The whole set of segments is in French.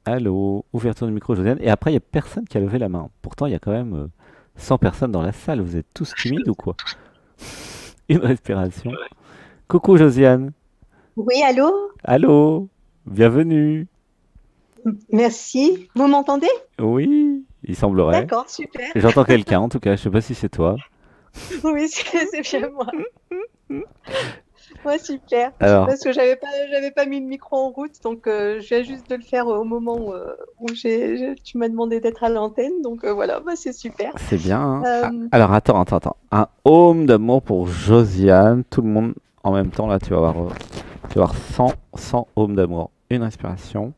Allô, ouverture du micro, Josiane. Et après, il n'y a personne qui a levé la main. Pourtant, il y a quand même 100 personnes dans la salle. Vous êtes tous timides ou quoi? Une respiration. Coucou, Josiane. Oui, allô? Allô, bienvenue. Merci. Vous m'entendez? Oui, il semblerait. D'accord, super. J'entends quelqu'un, en tout cas. Je sais pas si c'est toi. Oui, c'est bien moi. Ouais, super. Alors, Parce que j'avais pas mis le micro en route, donc je viens juste de le faire au moment où tu m'as demandé d'être à l'antenne, donc voilà, bah, c'est super. c'est bien, hein. Ah, Euh, alors, attends. Un home d'amour pour Josiane. Tout le monde en même temps. Là, tu vas avoir 100 home d'amour. Une respiration.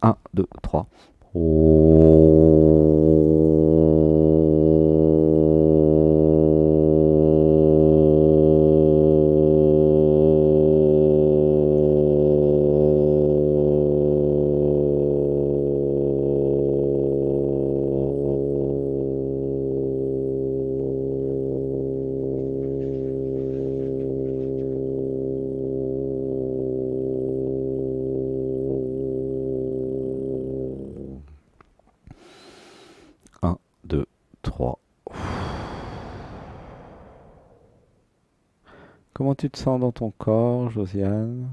Un, 2, 3. Un, 2, 3. Comment tu te sens dans ton corps, Josiane?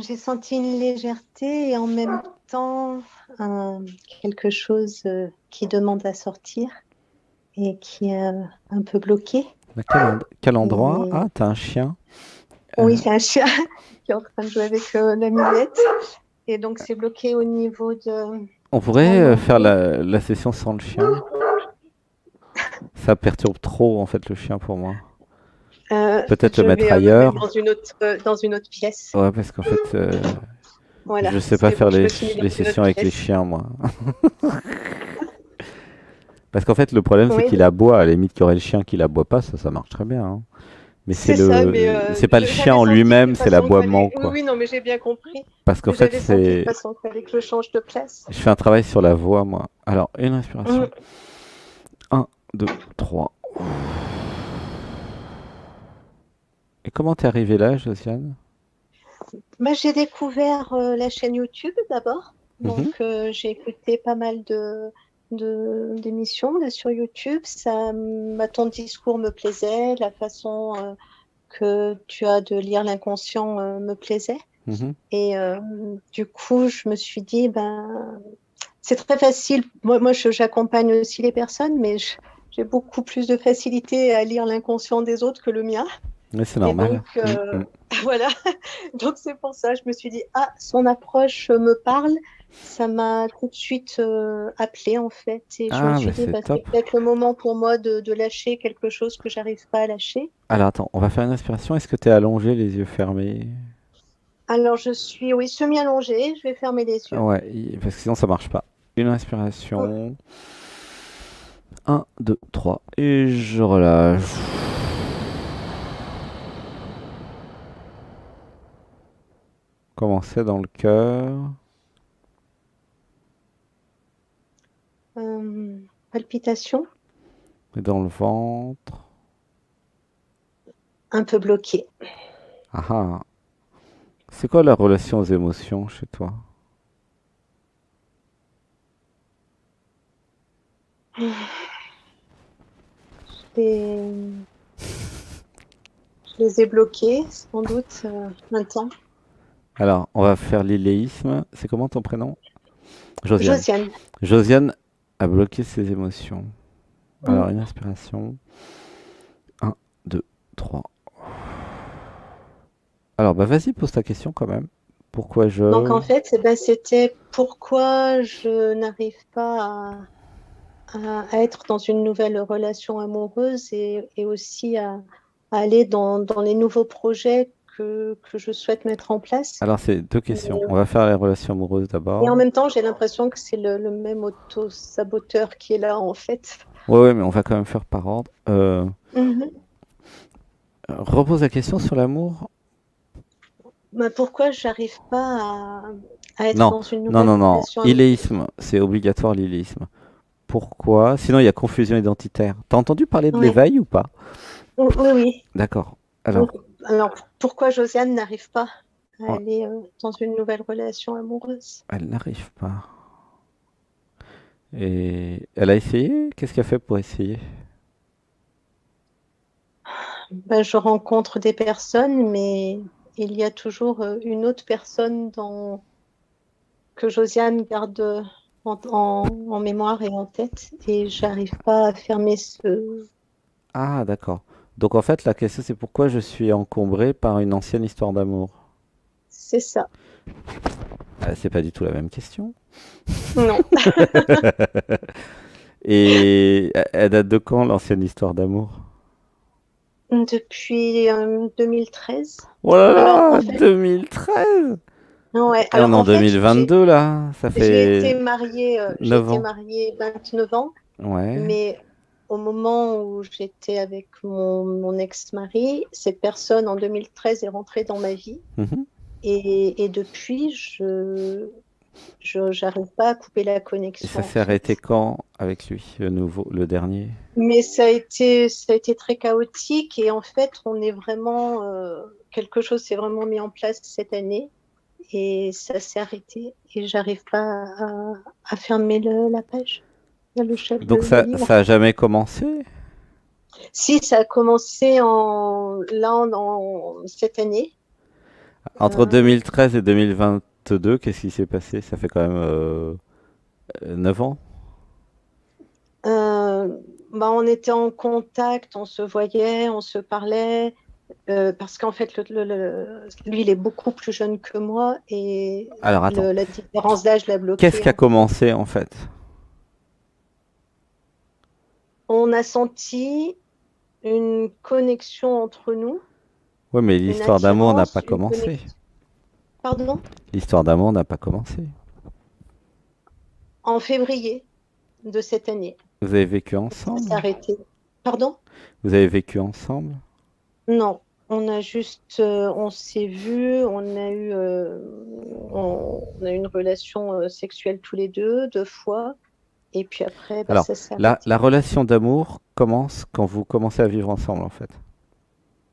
j'ai senti une légèreté et en même temps euh, quelque chose qui demande à sortir et qui est un peu bloqué. À quel endroit? Et Ah, t'as un chien. oui, Euh, c'est un chat qui est en train de jouer avec la miette. Et donc, c'est bloqué au niveau de on mon pourrait faire nombril. la session sans le chien. Ça perturbe trop, en fait, le chien pour moi. Peut-être le Je mettre vais me mettre ailleurs. dans une autre pièce. Ouais, parce qu'en fait, Voilà, je sais pas c'est bon, faire je me suis mis dans les une autre sessions avec les pièce. chiens, moi. Parce qu'en fait, le problème, c'est Oui, qu'il aboie. À la limite, qu'il y aurait le chien qui l'aboie pas, ça marche très bien, hein. Mais c'est ça, mais c'est pas le chien j'avais en senti de lui-même, toute c'est façon qu'il l'aboiement, fallait. Oui, quoi. oui, non, mais j'ai bien compris. Parce qu'en Mais fait, j'avais senti de toute c'est, façon qu'il fallait que je change de place. je fais un travail sur la voix, moi. Alors, une respiration. Mm. Un, 2, 3. Et comment t'es arrivé là, Josiane? Bah, j'ai découvert la chaîne YouTube d'abord. Donc, Mhm, j'ai écouté pas mal d'émissions là, sur YouTube. Ton discours me plaisait, la façon que tu as de lire l'inconscient me plaisait. mhm. Et du coup, je me suis dit, ben, c'est très facile. J'accompagne aussi les personnes, mais j'ai beaucoup plus de facilité à lire l'inconscient des autres que le mien. Mais c'est Et normal. donc, voilà. Donc, c'est pour ça, je me suis dit, ah, son approche me parle. Ça m'a tout de suite appelé, en fait. Et je me Ah, bah suis dit, c'est bah, c'est top. peut-être le moment pour moi de lâcher quelque chose que j'arrive pas à lâcher. Alors attends, on va faire une respiration. Est-ce que t'es allongé, les yeux fermés? Alors, je suis, oui, semi-allongée. Je vais fermer les yeux. Ouais, parce que sinon ça marche pas. Une respiration. Un, 2, 3. Et je relâche. Commencer dans le cœur Palpitation, et dans le ventre. un peu bloquée. Ah ah. C'est quoi la relation aux émotions chez toi? Et je les ai bloqués, sans doute, un temps. Alors, on va faire l'illéisme. C'est comment ton prénom? Josiane. Josiane. Josiane a bloqué ses émotions. Alors, Mm. une inspiration. Un, 2, 3. Alors, bah vas-y, pose ta question quand même. Pourquoi Donc, je... en fait, eh ben, c'était pourquoi je n'arrive pas à être dans une nouvelle relation amoureuse et aussi à aller dans les nouveaux projets que je souhaite mettre en place. Alors, c'est deux questions. On va faire les relations amoureuses Et en d'abord. même temps, j'ai l'impression que c'est le même auto-saboteur qui est là, en fait. Ouais, ouais, mais on va quand même faire par ordre. Mhm. Repose la question sur l'amour. Mais pourquoi j'arrive pas à être Non, dans une nouvelle non. relation amoureuse? Illéisme, c'est obligatoire l'illéisme. Pourquoi? Sinon, il y a confusion identitaire. T'as entendu parler de Oui, l'éveil ou pas? oui, oui. D'accord. Donc, Alors, alors, pourquoi Josiane n'arrive pas? Ouais, aller dans une nouvelle relation amoureuse. elle n'arrive pas. Et elle a essayé? Qu'est-ce qu'elle a fait pour essayer? Ben, je rencontre des personnes, mais il y a toujours une autre personne que Josiane garde en mémoire et en tête, et j'arrive pas à fermer ce... Ah, d'accord. Donc en fait, la question c'est pourquoi je suis encombré par une ancienne histoire d'amour? C'est ça. C'est pas du tout la même question. Non. Et elle date de quand l'ancienne histoire d'amour? Depuis 2013. Oh là Alors, en là, fait, 2013! ouais, Et on est alors, en en fait, 2022 là, ça fait j'ai 9 été ans. mariée 29 ans, Ouais. mais au moment où j'étais avec mon ex-mari, cette personne en 2013 est rentrée dans ma vie. Mhm. Et depuis, j'arrive pas à couper la Et ça connexion, en s'est arrêté fait. quand avec lui, le nouveau, le dernier? Mais ça a été très chaotique et en fait, on est vraiment, quelque chose s'est vraiment mis en place cette année et ça s'est arrêté et j'arrive pas à fermer la page, Donc le ça, livre. ça a jamais commencé? Si, ça a commencé cette année. Entre Euh, 2013 et 2022, qu'est-ce qui s'est passé? Ça fait quand même 9 ans. euh, bah, on était en contact, on se voyait, on se parlait, parce qu'en fait, lui, il est beaucoup plus jeune que moi et Alors attends, la différence d'âge l'a qu'est-ce bloqué, qui a en fait. commencé en fait? On a senti une connexion entre nous, Ouais, mais une l'histoire d'amour n'a pas attirance, une commencé. connexion. Pardon? L'histoire d'amour n'a pas commencé. En février de cette année. Vous avez vécu Ça s'est ensemble? arrêté. Pardon? Vous avez vécu ensemble? Non. On s'est vu, on a eu une relation sexuelle tous les deux fois, et puis après, bah, Alors, ça s'est la arrêté. relation d'amour commence quand vous commencez à vivre ensemble en fait.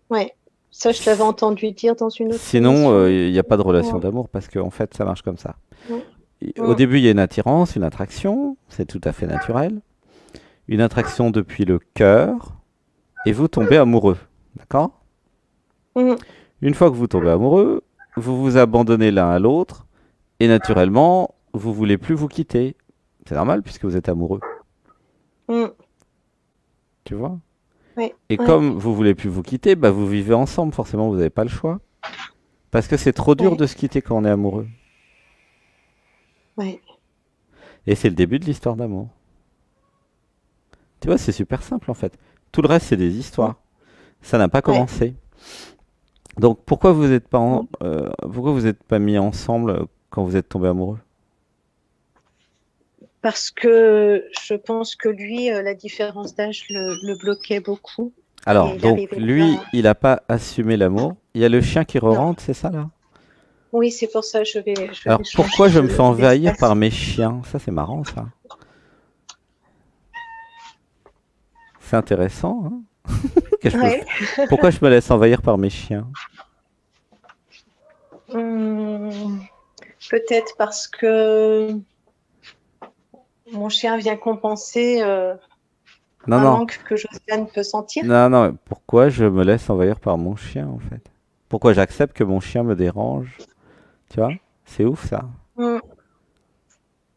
Ouais, ça, je l'avais S- entendu dire dans une autre Sinon, émission. il n'y a pas de relation Ouais, d'amour parce qu'en fait, ça marche comme ça. ouais, Au ouais, début, il y a une attirance, une attraction, c'est tout à fait naturel. Une attraction depuis le cœur, et vous tombez amoureux. D'accord? mm, Une fois que vous tombez amoureux, vous vous abandonnez l'un à l'autre, et naturellement, vous voulez plus vous quitter. C'est normal puisque vous êtes amoureux. mm, Tu vois? ouais, Et ouais, comme vous voulez plus vous quitter, bah vous vivez ensemble, forcément, vous n'avez pas le choix. Parce que c'est trop dur ouais, de se quitter quand on est amoureux. ouais, Et c'est le début de l'histoire d'amour. Tu vois, c'est super simple en fait. Tout le reste, c'est des mm, histoires. Ça n'a pas ouais, commencé. Donc pourquoi vous n'êtes pas, mm. pourquoi vous êtes pas mis ensemble quand vous êtes tombé amoureux? Parce que je pense que lui, la différence d'âge le bloquait beaucoup Alors, et il donc n'arrivait lui, pas. il n'a pas assumé l'amour. Il y a le chien qui Non, re-rentre, c'est ça là? oui, c'est pour ça que je Alors vais pourquoi changer je me fais envahir d'espace. par mes chiens? Ça, c'est marrant ça. C'est intéressant, hein, que je me Ouais. f- Pourquoi je me laisse envahir par mes chiens? Hum, peut-être parce que mon chien vient compenser Non, un non, manque que Josiane peut sentir. non, non. Pourquoi je me laisse envahir par mon chien en fait? Pourquoi j'accepte que mon chien me dérange? Tu vois? C'est ouf ça. Hum,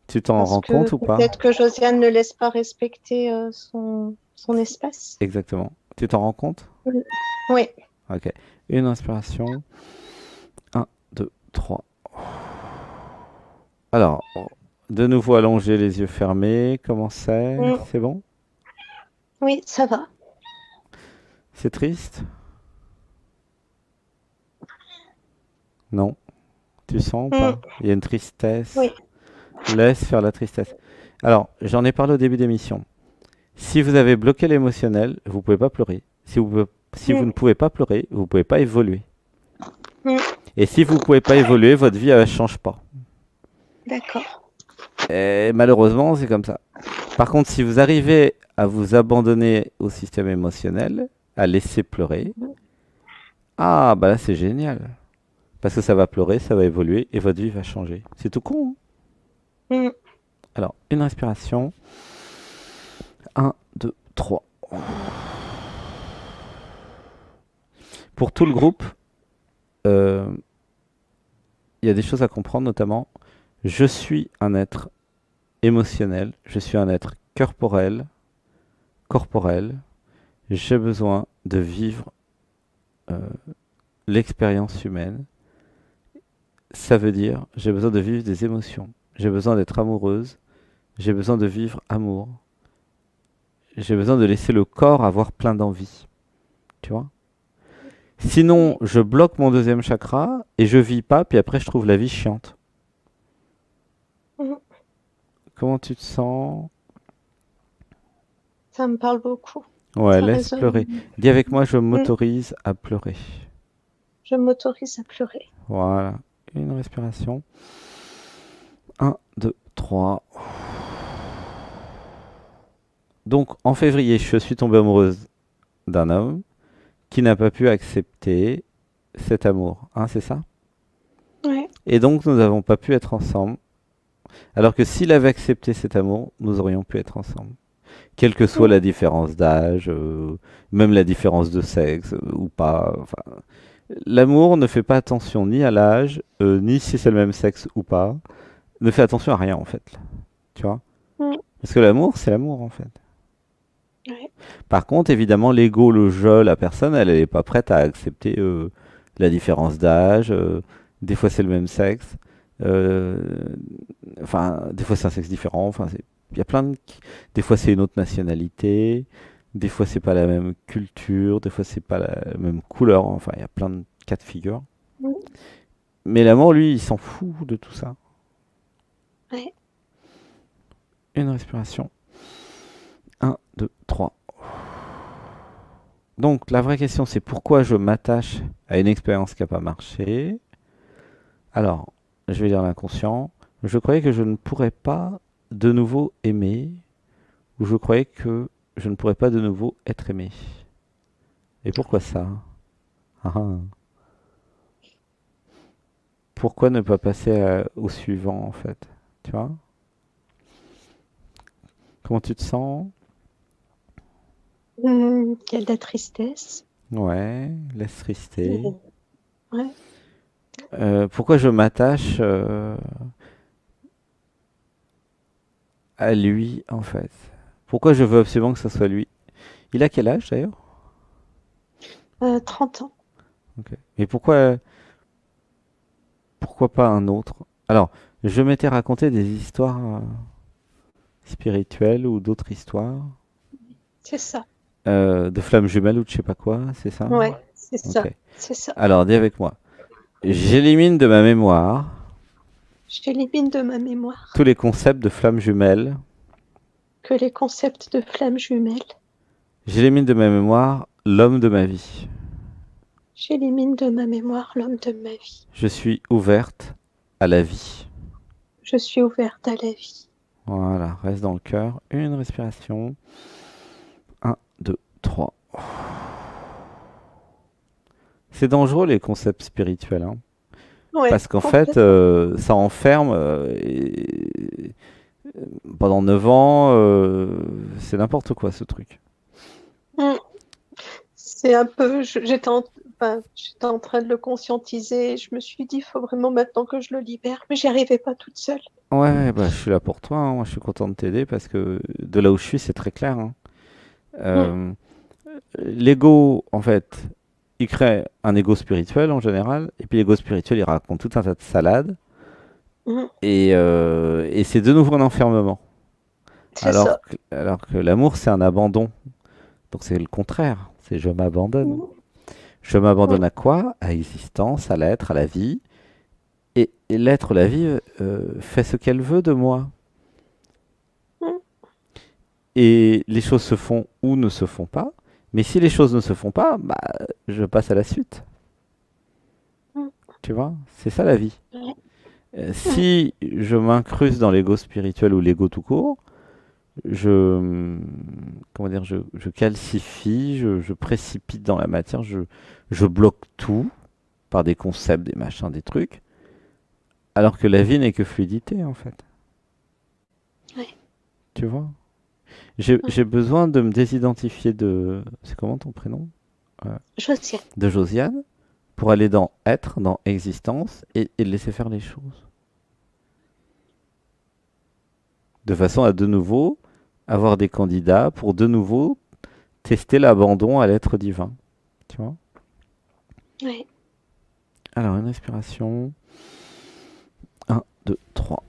Tu t'en parce rends que compte ou pas? peut-être que Josiane ne laisse pas respecter son espace. Exactement. Tu t'en rends compte? Oui. Ok. Une inspiration. Un, 2, 3. Alors, de nouveau allongé, les yeux fermés. Comment c'est? Hum, C'est bon? oui, ça va. C'est triste? Non. Tu sens ou Hum, pas? Il y a une tristesse. oui. Laisse faire la tristesse. Alors, j'en ai parlé au début d'émission. Si vous avez bloqué l'émotionnel, vous pouvez pas pleurer. Si vous Hum, ne pouvez pas pleurer, vous pouvez pas évoluer. hum, Et si vous pouvez pas évoluer, votre vie elle change pas. d'accord. Et malheureusement, c'est comme ça. Par contre, si vous arrivez à vous abandonner au système émotionnel, à laisser pleurer, ah bah là c'est génial. Parce que ça va pleurer, ça va évoluer et votre vie va changer. C'est tout con, hein. Mm. Alors, une respiration. Un, 2, 3. Pour tout le groupe, euh, il y a des choses à comprendre, notamment, je suis un être émotionnel, je suis un être corporel, j'ai besoin de vivre euh, l'expérience humaine. Ça veut dire, j'ai besoin de vivre des émotions, j'ai besoin d'être amoureuse, j'ai besoin de vivre amour, j'ai besoin de laisser le corps avoir plein d'envie, tu vois. Sinon, je bloque mon deuxième chakra et je vis pas, puis après je trouve la vie chiante. Mm. Comment tu te sens? Ça me parle beaucoup. Ouais, Ça laisse résonne. pleurer. Dis avec moi, je Mm. m'autorise à pleurer. Je m'autorise à pleurer. Voilà. Une respiration. Un, 2, 3. Donc, en février, je suis tombée amoureuse d'un homme qui n'a pas pu accepter cet amour. Hein, c'est ça? Ouais. Et donc, nous n'avons pas pu être ensemble. Alors que s'il avait accepté cet amour, nous aurions pu être ensemble. Quelle que soit Mm. la différence d'âge, même la différence de sexe ou pas. Enfin, l'amour ne fait pas attention ni à l'âge, ni si c'est le même sexe ou pas. Ne fait attention à rien en fait. Tu vois? Mm. Parce que l'amour, c'est l'amour en fait. Ouais. Par contre, évidemment, l'ego, le jeu, la personne, elle n'est pas prête à accepter la différence d'âge. Des fois, c'est le même sexe. euh, Enfin, des fois, c'est un sexe différent. Enfin, il y a plein de... Des fois, c'est une autre nationalité. Des fois, c'est pas la même culture. Des fois, c'est pas la même couleur. Enfin, il y a plein de cas de figure. Mm. Mais l'amour, lui, il s'en fout de tout ça. Ouais. Une respiration. Un, 2, 3. Donc, la vraie question, c'est pourquoi je m'attache à une expérience qui n'a pas marché. Alors, je vais dire l'inconscient. Je croyais que je ne pourrais pas de nouveau aimer, ou je croyais que je ne pourrais pas de nouveau être aimé. Et pourquoi ça? Ah, ah. Pourquoi ne pas passer au suivant, en fait? Tu vois? Comment tu te sens? Il y a de la tristesse. Ouais, laisse trister. Ouais. Pourquoi je m'attache à lui, en fait? Pourquoi je veux absolument que ce soit lui? Il a quel âge d'ailleurs? 30 ans. Ok. Et pourquoi pas un autre? Alors, je m'étais raconté des histoires spirituelles ou d'autres histoires, C'est ça. de flammes jumelles ou de je sais pas quoi, c'est ça? Ouais, c'est ça. Ok. C'est ça. Alors, dis avec moi. J'élimine de ma mémoire J'élimine de ma mémoire tous les concepts de flammes jumelles. que les concepts de flammes jumelles. J'élimine de ma mémoire l'homme de ma vie. J'élimine de ma mémoire l'homme de ma vie. Je suis ouverte à la vie. Je suis ouverte à la vie. Voilà, reste dans le cœur. Une respiration. Un, 2, 3. C'est dangereux les concepts spirituels, hein. Ouais, Parce qu'en fait, complètement. ça enferme pendant 9 ans, c'est n'importe quoi ce truc. Mm. C'est un peu, j'étais en train de le conscientiser. Je me suis dit, il faut vraiment maintenant que je le libère, mais j'y arrivais pas toute seule. Ouais, bah, je suis là pour toi, hein. Moi, je suis content de t'aider parce que de là où je suis, c'est très clair, hein. Mm. Euh, L'ego, en fait, il crée un ego spirituel en général, et puis l'ego spirituel, il raconte tout un tas de salades, Mm. et c'est de nouveau un enfermement. C'est ça. Alors que l'amour, c'est un abandon. Donc c'est le contraire, c'est je m'abandonne. Mm. Je m'abandonne Mm. à quoi? À l'existence, à l'être, à la vie. Et l'être, la vie, fait ce qu'elle veut de moi. Mm. Et les choses se font ou ne se font pas. Mais si les choses ne se font pas, bah, je passe à la suite. Mm. Tu vois? C'est ça la vie. Ouais. Ouais. Si je m'incruste dans l'ego spirituel ou l'ego tout court, je, comment dire, je calcifie, je précipite dans la matière, je bloque tout. par des concepts, des machins, des trucs, alors que la vie n'est que fluidité en fait. Ouais. Tu vois? J'ai besoin de me désidentifier de... C'est comment ton prénom? Josiane. De Josiane, pour aller dans être, dans existence, et laisser faire les choses. De façon à de nouveau avoir des candidats pour de nouveau tester l'abandon à l'être divin. Tu vois? Ouais. Alors, une respiration. 1, 2, 3.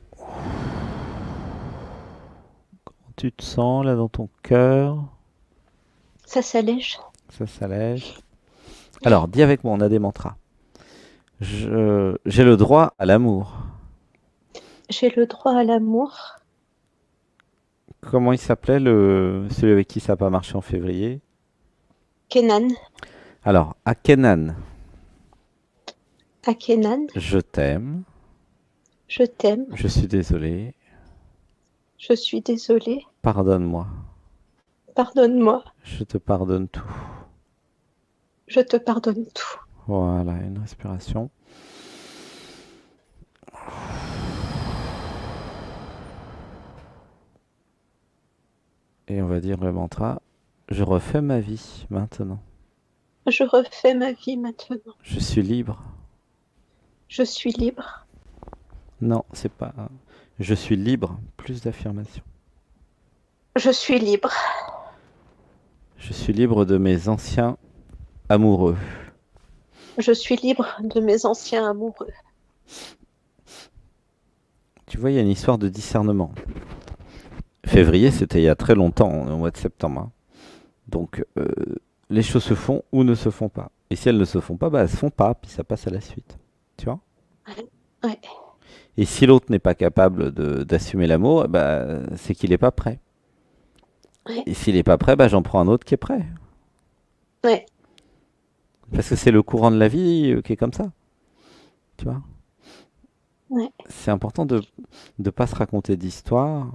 Comment tu te sens là dans ton cœur? Ça s'allège. Ça s'allège. Alors, dis avec moi, on a des mantras. J'ai le droit à l'amour. J'ai le droit à l'amour. Comment il s'appelait celui avec qui ça n'a pas marché en février? Kenan. Alors, à Kenan, À Kenan. je t'aime, Je t'aime. je suis désolé, Je suis désolée. pardonne-moi, Pardonne-moi. je te pardonne tout. Je te pardonne tout. Voilà, une respiration. Et on va dire le mantra, je refais ma vie maintenant. Je refais ma vie maintenant. Je suis libre. Je suis libre. Non, c'est pas... Je suis libre, plus d'affirmation. Je suis libre. Je suis libre de mes anciens amoureux. Je suis libre de mes anciens amoureux. Tu vois, il y a une histoire de discernement. Février, c'était il y a très longtemps, on est au mois de septembre. Hein. Donc, les choses se font ou ne se font pas. Et si elles ne se font pas, bah, elles se font pas, puis ça passe à la suite. Tu vois? Ouais. Et si l'autre n'est pas capable d'assumer l'amour, bah, c'est qu'il n'est pas prêt. Ouais. Et s'il n'est pas prêt, bah, j'en prends un autre qui est prêt. Ouais. Parce que c'est le courant de la vie qui est comme ça. Tu vois? Ouais. C'est important de ne pas se raconter d'histoire.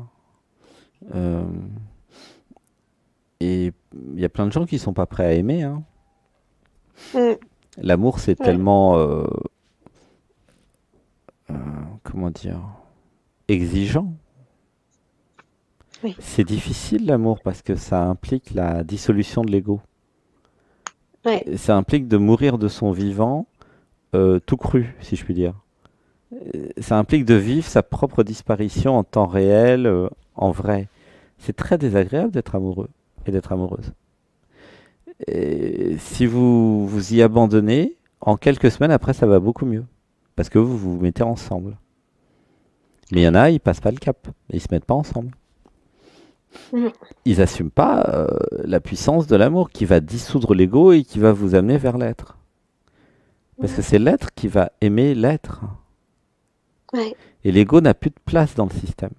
Et il y a plein de gens qui sont pas prêts à aimer. Hein. L'amour, c'est tellement... comment dire? Exigeant. Oui. C'est difficile l'amour parce que ça implique la dissolution de l'ego. Ouais. Ça implique de mourir de son vivant tout cru, si je puis dire. Ça implique de vivre sa propre disparition en temps réel, en vrai. C'est très désagréable d'être amoureux et d'être amoureuse. Et si vous vous y abandonnez, en quelques semaines après, ça va beaucoup mieux. Parce que vous vous mettez ensemble. Mais il y en a, ils passent pas le cap. Ils se mettent pas ensemble. Ils n'assument pas la puissance de l'amour qui va dissoudre l'ego et qui va vous amener vers l'être. Parce que c'est l'être qui va aimer l'être. Ouais. Et l'ego n'a plus de place dans le système.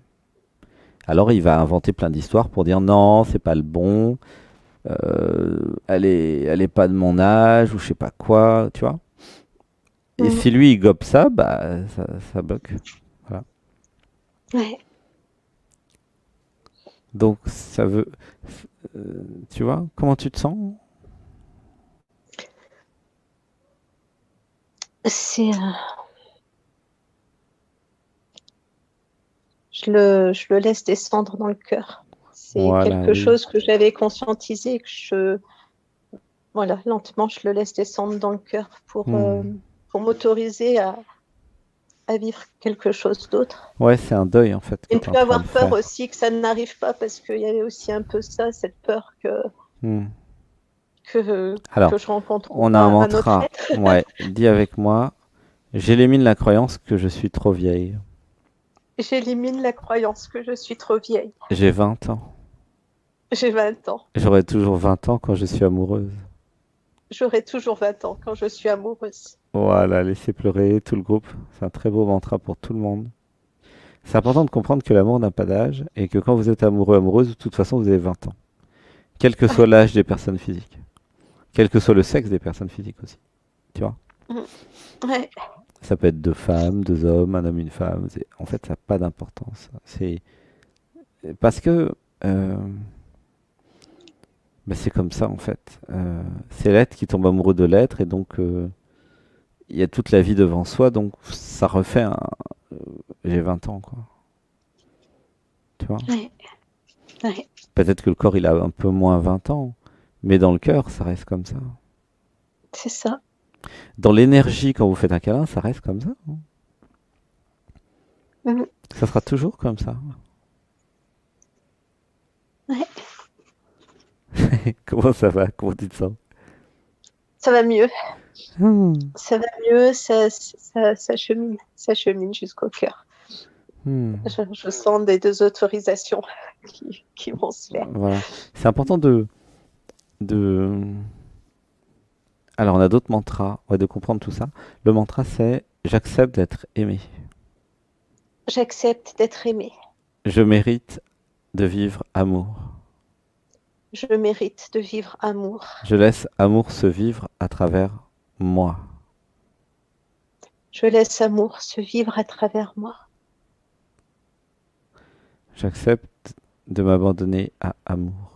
Alors il va inventer plein d'histoires pour dire non, c'est pas le bon, elle est pas de mon âge ou je sais pas quoi, tu vois. Et si lui il gobe ça, bah ça bloque. Voilà. Ouais. Donc ça veut, tu vois, comment tu te sens? C'est je le laisse descendre dans le cœur. C'est Voilà, quelque oui. chose que j'avais conscientisé, que voilà, lentement, je le laisse descendre dans le cœur pour m'autoriser à vivre quelque chose d'autre. Ouais, c'est un deuil en fait. Et ne plus avoir peur aussi que ça n'arrive pas, parce qu'il y avait aussi un peu ça, cette peur que Alors, je rencontre on a un mantra. Ouais, dis avec moi. J'élimine la croyance que je suis trop vieille. J'élimine la croyance que je suis trop vieille. J'ai 20 ans. J'ai 20 ans. J'aurai toujours 20 ans quand je suis amoureuse. J'aurai toujours 20 ans quand je suis amoureuse. Voilà, laissez pleurer tout le groupe. C'est un très beau mantra pour tout le monde. C'est important de comprendre que l'amour n'a pas d'âge et que quand vous êtes amoureux, amoureuse, de toute façon, vous avez 20 ans. Quel que soit l'âge des personnes physiques. Quel que soit le sexe des personnes physiques aussi. Tu vois? Ouais. Ça peut être deux femmes, deux hommes, un homme, une femme. En fait, ça n'a pas d'importance. C'est parce que c'est comme ça en fait. C'est l'être qui tombe amoureux de l'être et donc il y a toute la vie devant soi, donc ça refait un... J'ai 20 ans, quoi. Tu vois? Ouais, ouais, Peut-être que le corps, il a un peu moins 20 ans, mais dans le cœur, ça reste comme ça. c'est ça. Dans l'énergie, quand vous faites un câlin, ça reste comme ça, hein. Mhm. Ça sera toujours comme ça. Ouais, Comment ça va? Comment tu te sens? ça va mieux. Hmm, Ça va mieux, ça chemine jusqu'au cœur. hmm. Je sens des deux autorisations qui vont se faire. Voilà. C'est important de... Alors, on a d'autres mantras, ouais, de comprendre tout ça. Le mantra, c'est j'accepte d'être aimé. J'accepte d'être aimée. Je mérite de vivre amour. Je mérite de vivre amour. Je laisse amour se vivre à travers moi. Je laisse amour se vivre à travers moi. J'accepte de m'abandonner à amour.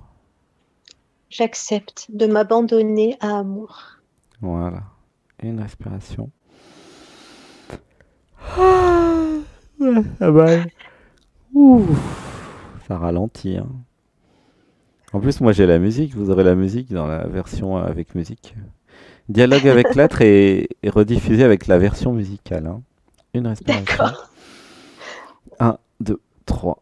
J'accepte de m'abandonner à amour. Voilà. Une respiration. Ah bah, ouh, ça ralentit, hein. En plus, moi j'ai la musique, vous aurez la musique dans la version avec musique. Dialogue avec l'être et rediffusé avec la version musicale, hein. Une respiration. D'accord. 1, 2, 3.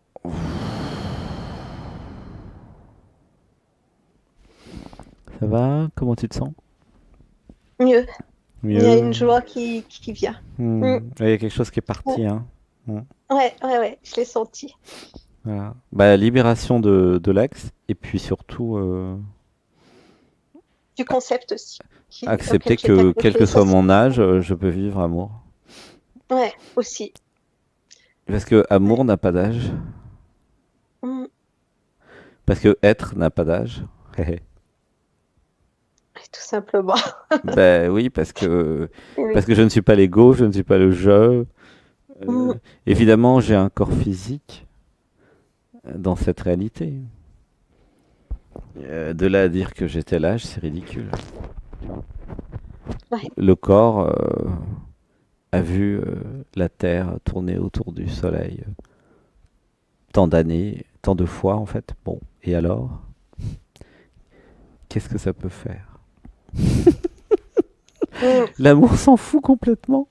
Ça va? Comment tu te sens? Mieux. Il y a Mieux? une joie qui vient. Il y a quelque chose qui est parti, hein. Ouais, je l'ai senti. Voilà. Bah, libération de l'axe et puis surtout Du concept aussi. accepter auquel j'ai que accroché quel que soit mon facilement. âge, je peux vivre amour. Ouais, aussi. Parce que amour n'a pas d'âge. Mm. Parce que être n'a pas d'âge. Tout simplement. Ben oui, parce que Oui. je ne suis pas l'ego, je ne suis pas le je. Mm. Évidemment, j'ai un corps physique dans cette réalité. De là à dire que j'ai tel âge, c'est ridicule. Ouais. Le corps a vu la Terre tourner autour du Soleil tant d'années, tant de fois en fait. Bon, et alors? Qu'est-ce que ça peut faire? Mm. L'amour s'en fout complètement.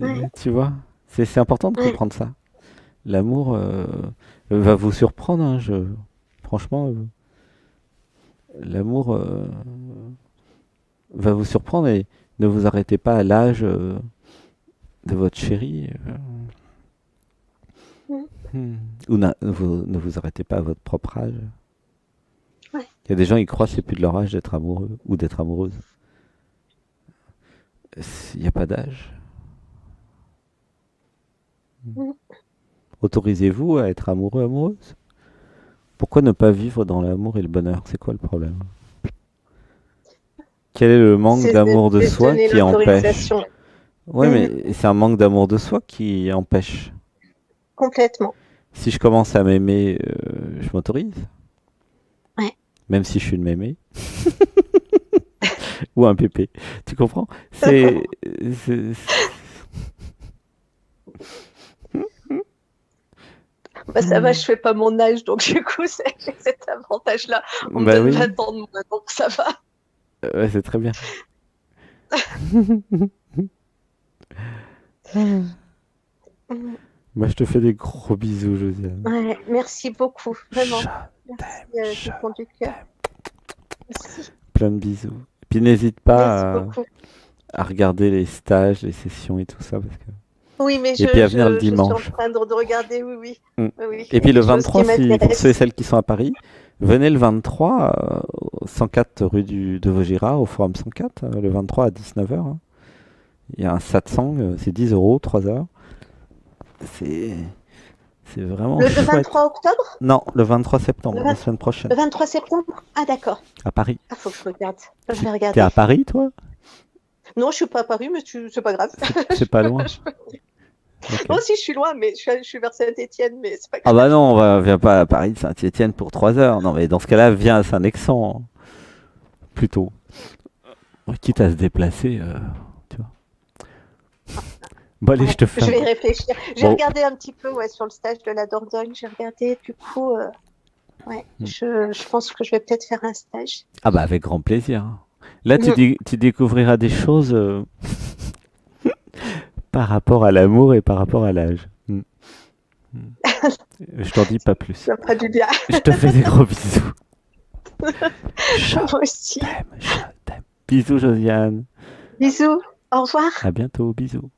Ouais. Tu vois? C'est important de Ouais. comprendre ça. L'amour va vous surprendre, hein, franchement, l'amour va vous surprendre et ne vous arrêtez pas à l'âge de votre chérie. Ou ne vous arrêtez pas à votre propre âge. Ouais. Il y a des gens qui croient que c'est plus de leur âge d'être amoureux ou d'être amoureuse. Il n'y a pas d'âge. Mm. Autorisez-vous à être amoureux, amoureuse. Pourquoi ne pas vivre dans l'amour et le bonheur? C'est quoi le problème? Quel est le manque C'est d'amour de soi donner qui empêche? l'autorisation. Ouais, Mm. mais c'est un manque d'amour de soi qui empêche. Complètement. Si je commence à m'aimer, je m'autorise. Ouais. Même si je suis une mémé. Ou un pépé. Tu comprends? c'est- Bah, ça va, je fais pas mon âge, donc du coup, j'ai cet avantage-là. On me Bah donne oui, 20 ans de moins, donc ça va. ouais, c'est très bien. Mm. Moi, je te fais des gros bisous, Josiane. Ouais, merci beaucoup, vraiment. Je Merci du fond du cœur. Merci, Plein de bisous. Puis n'hésite merci pas beaucoup. à regarder les stages, les sessions et tout ça. Parce que... Oui, mais Et puis à venir le je suis en dimanche. train de regarder, oui. Mm. Oui, Et puis le des choses 23, qui si, pour m'intéressent. ceux et celles qui sont à Paris, venez le 23, au 104 rue de Vaugirard, au Forum 104, le 23 à 19h. Il y a un satsang, c'est 10 €, 3 heures. C'est vraiment Le chouette. 23 octobre? Non, le 23 septembre, Le la 20 semaine prochaine, Le 23 septembre? Ah, d'accord. à Paris. Ah, faut que je regarde. Je vais T'es regarder. à Paris, toi? Non, je suis pas à Paris, mais c'est pas grave. C'est pas loin. Ok. Moi aussi, je suis loin, mais je suis vers Saint-Étienne, mais c'est pas Ah grave. bah non, viens pas à Paris de Saint-Étienne pour 3 heures. Non, mais dans ce cas-là, viens à Saint-Nexan, plutôt. Ouais, quitte à se déplacer, tu vois. Bon, allez, Ouais, je te fais je un... vais y réfléchir. J'ai Bon, regardé un petit peu sur le stage de la Dordogne. J'ai regardé, du coup, ouais, je pense que je vais peut-être faire un stage. ah bah avec grand plaisir. Là, Mm. tu découvriras des choses par rapport à l'amour et par rapport à l'âge. Je t'en dis pas plus. Ça fera du bien. Je te fais des gros bisous. Je Moi aussi. t'aime, je t'aime. Bisous, Josiane. Bisous. Au revoir. À bientôt, bisous.